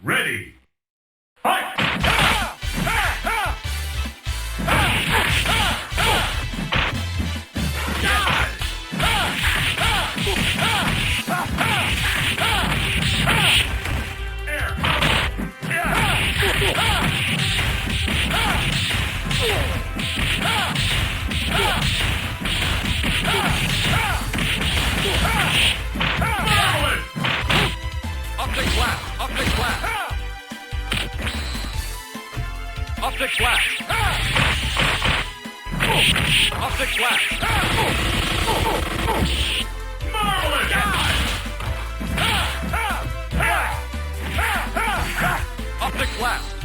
Ready! Fight! Optic blast! Optic blast! Optic blast! Optic blast! Marvelous! Optic blast!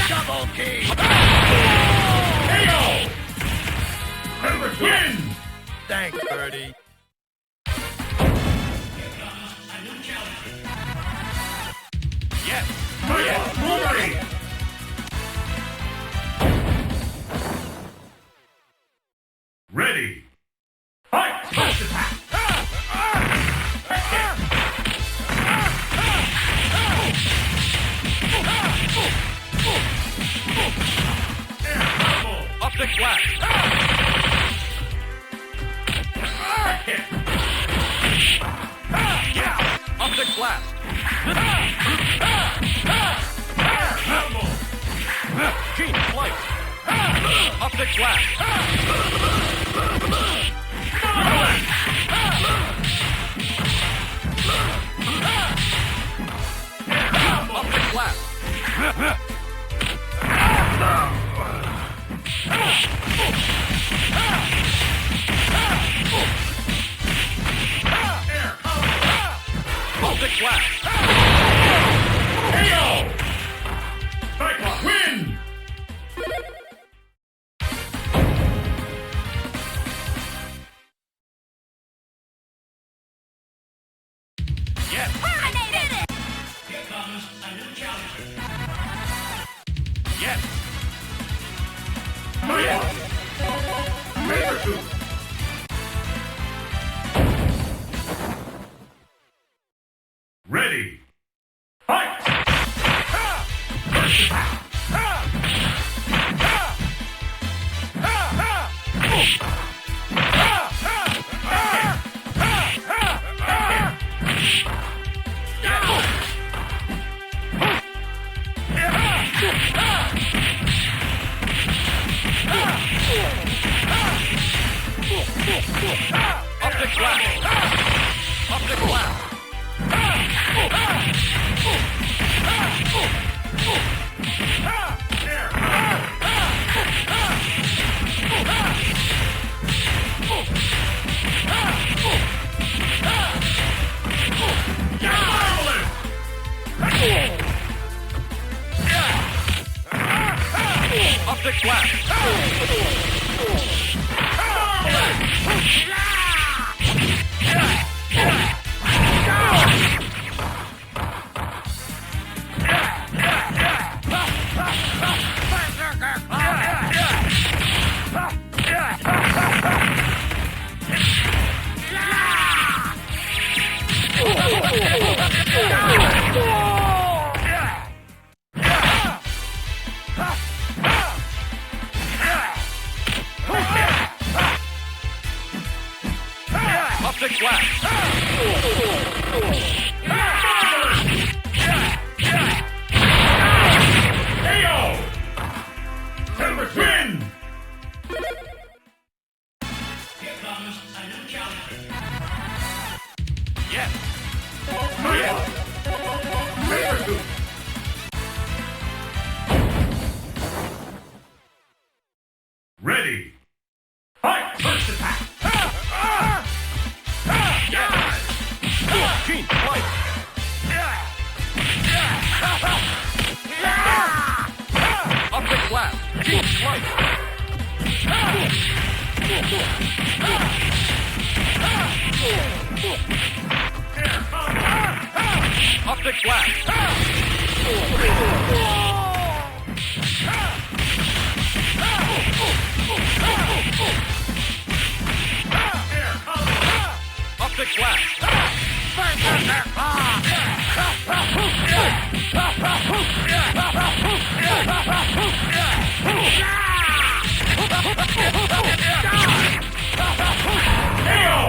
Double key! KO! Herbert wins! Thanks, Birdie. Yes! Michael Boomerang! Ready! Fight! First attack! Optic blast! Optic blast! Gene flight! Optic blast! Optic blast! Optic blast! KO! Cyclops win! Yes! Here comes a new challenger. Yes! Michael! Sabertooth! Ready! Fight! First attack! Optic blast! Optic blast! Optic blast! Optic blast. Keen strike. Optic blast. Optic blast. KO!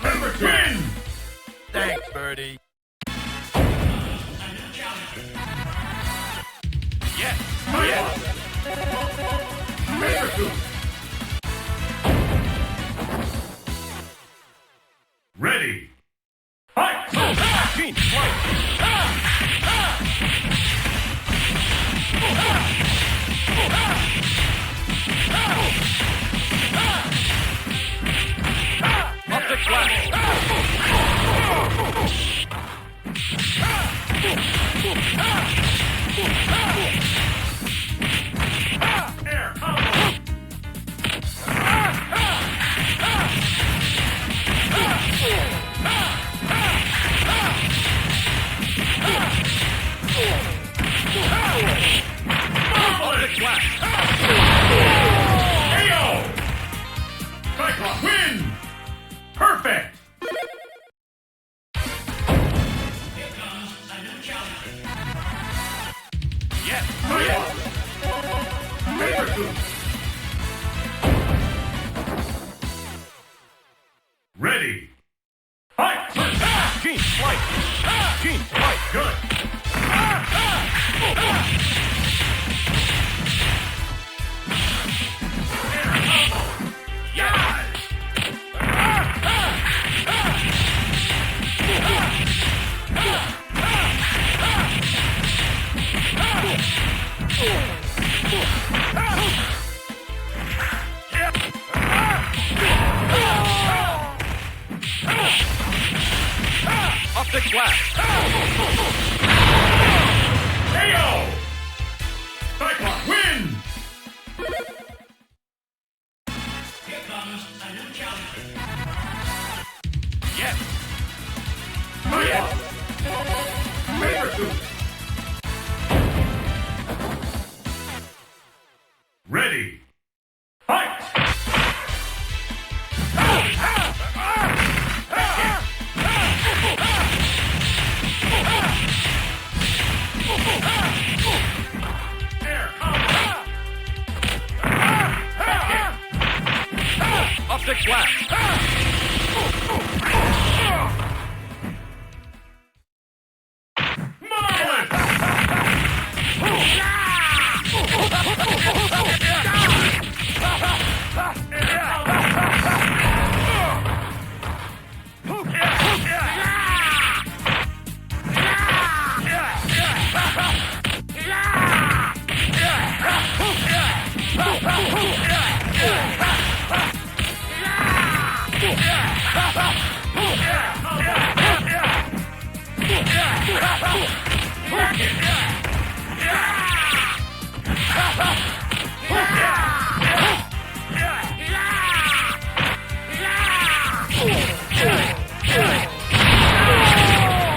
Number 10! Thanks, Birdie. Yes. Yes! Sabretooth! Ready! Fight! Keen strike. Optic blast. Air combo! Optic blast. KO! Cyclops win! Perfect! Here comes a new challenger. Yes. Yes! Sabretooth! Ready! Fight! Keen strike. Keen strike. Good! Optic blast. KO! Cyclops win! Here comes a new challenger. Yes. Yes! Sabretooth! Ready! Fight! Air combo! Optic blast. Marvelous!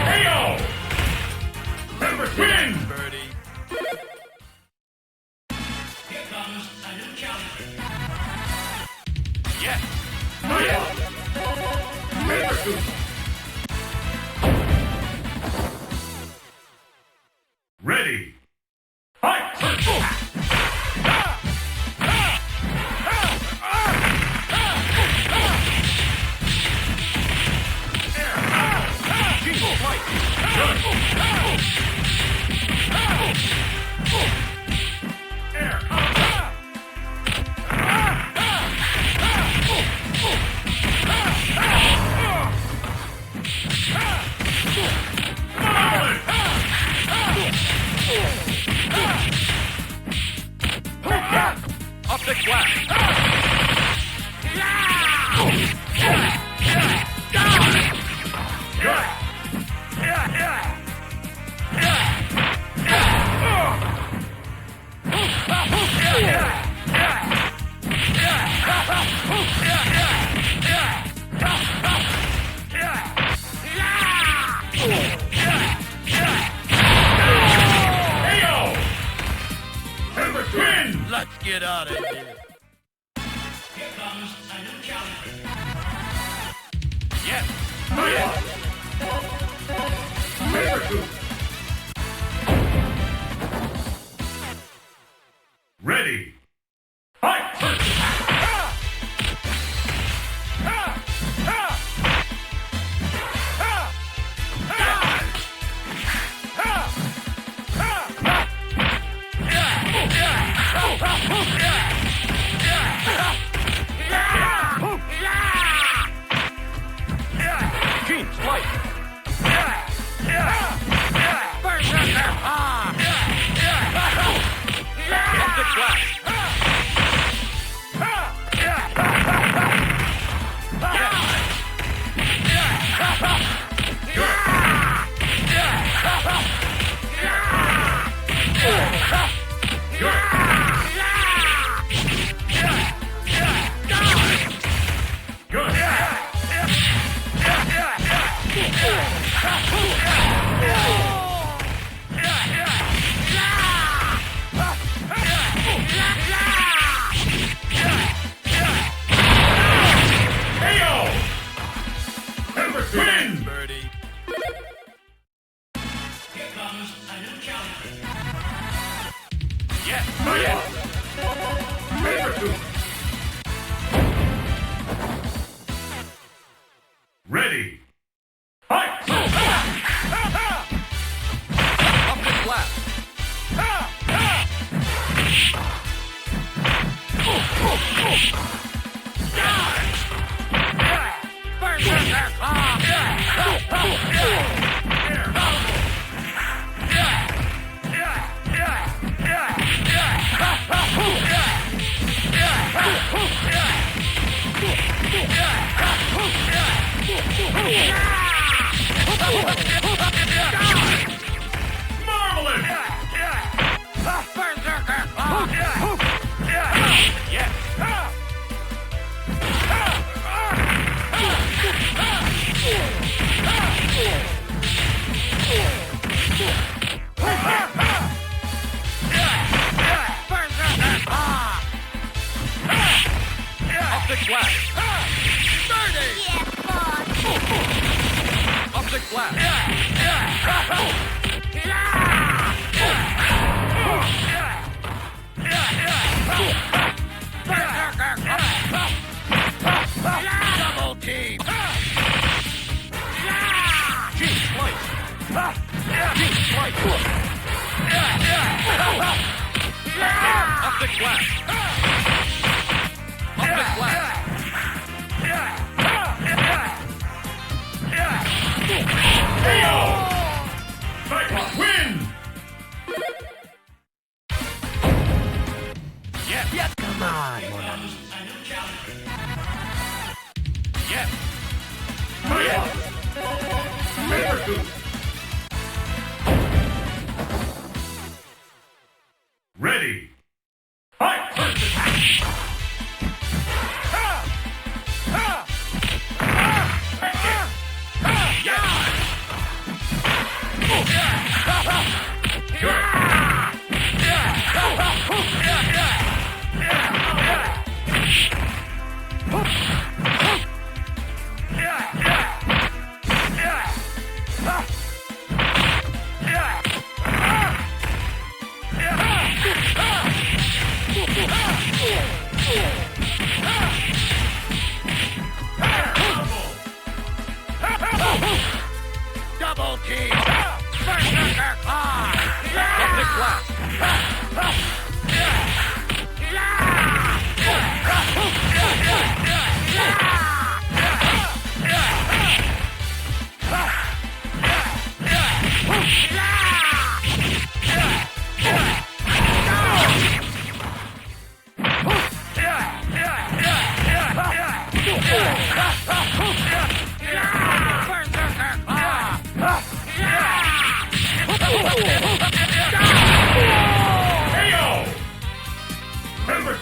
KO! Number 10! Birdie. Here comes a new challenger. Yes. Yes! Sabretooth! Ready! Fight! get out of here. Here comes a new challenger. Yes. SABRETOOTH. Ready. Fight! Team slice. Optic blast. Win! Birdie. Here comes a new challenger. Yes. SABRETOOTH. Ready. Fight! Optic blast. Marvelous! Yes. Optic blast. Optic blast. Double team. Team slice. Team slice. Optic blast. Optic blast. Cyclops win! Yes. Yeah, come on. Here comes a new challenger. Yes. SABRETOOTH. Ready. Fight! Double team. Optic blast.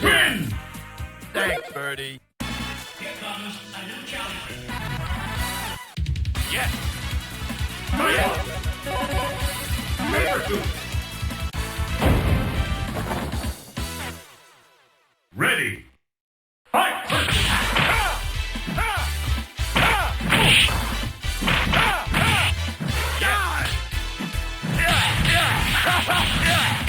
Win! Thanks, Birdie. Here comes a new challenger. Yes. SABRETOOTH. Yeah!